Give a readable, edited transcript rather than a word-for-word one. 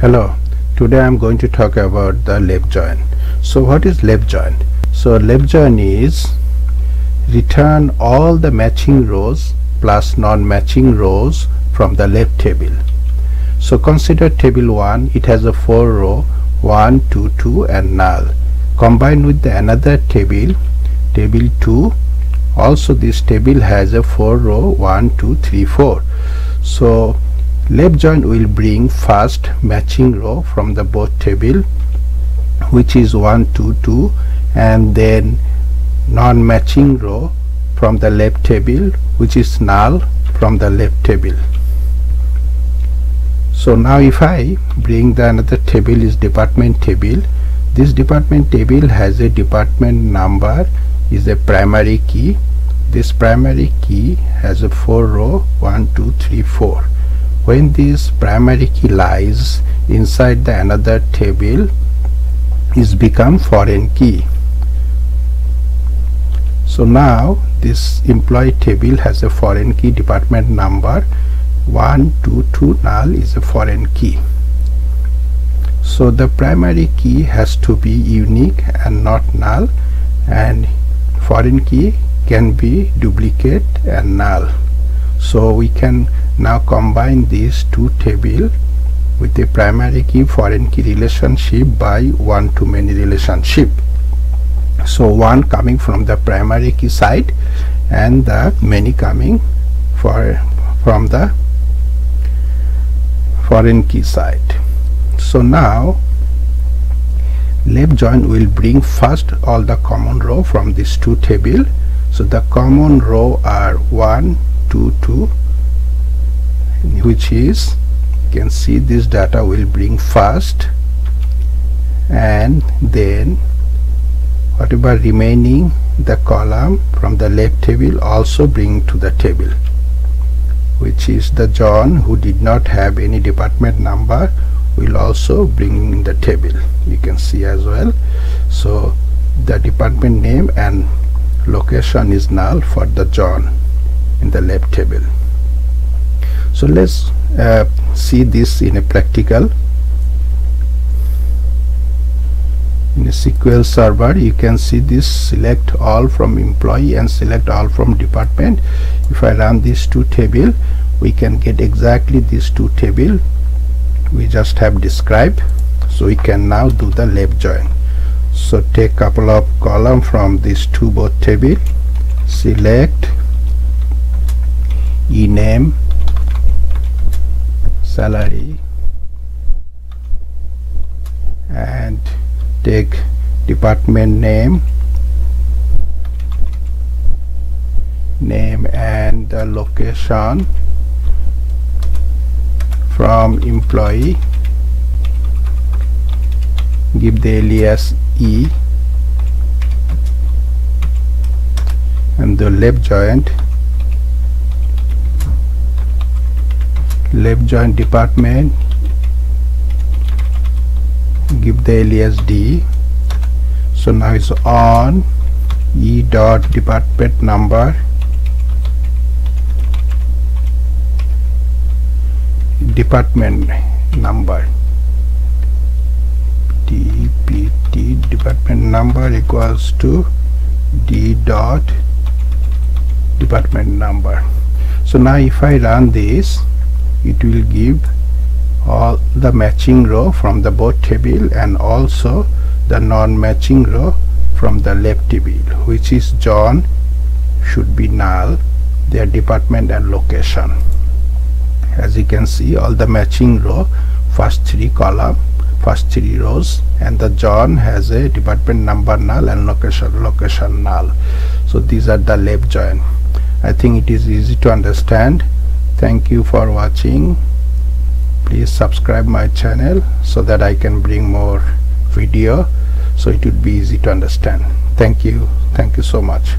Hello, today I am going to talk about the left join. So what is left join? So left join is return all the matching rows plus non-matching rows from the left table. So consider table 1, it has a 4 row 1, 2, 2 and null. Combined with the another table, table 2, also this table has a 4 row 1, 2, 3, 4. So left join will bring first matching row from the both table, which is 1, 2, 2, and then non-matching row from the left table, which is null from the left table. So now if I bring the another table is department table, this department table has a department number is a primary key. This primary key has a 4 row 1, 2, 3, 4. When this primary key lies inside the another table, is become foreign key. So now this employee table has a foreign key department number 1, 2, 2 null is a foreign key. So the primary key has to be unique and not null, and foreign key can be duplicate and null. So we can now combine these two tables with a primary key foreign key relationship by one-to-many relationship. So one coming from the primary key side and the many coming from the foreign key side. So now left join will bring first all the common row from these two tables. So the common row are 1, 2, 2, which is, you can see this data will bring first, and then whatever remaining the column from the left table also bring to the table, which is the John who did not have any department number will also bring in the table, you can see as well. So the department name and location is null for the John in the left table. So let's see this in a practical. In a SQL server, you can see this select all from employee and select all from department. If I run these two table, we can get exactly these two table we just have described. So we can now do the left join. So take couple of column from these two both table, select ename, salary, and take department name and the location from employee, give the alias E, and the left join department, give the alias D. So now it's on E dot department number dpt department number equals to D dot department number. So now if I run this, it will give all the matching row from the both table and also the non-matching row from the left table, which is John should be null, their department and location. As you can see, all the matching row, first 3 column, first 3 rows, and the John has a department number null and location null. So these are the left join. I think it is easy to understand. Thank you for watching. Please subscribe my channel so that I can bring more video, so it would be easy to understand. Thank you so much.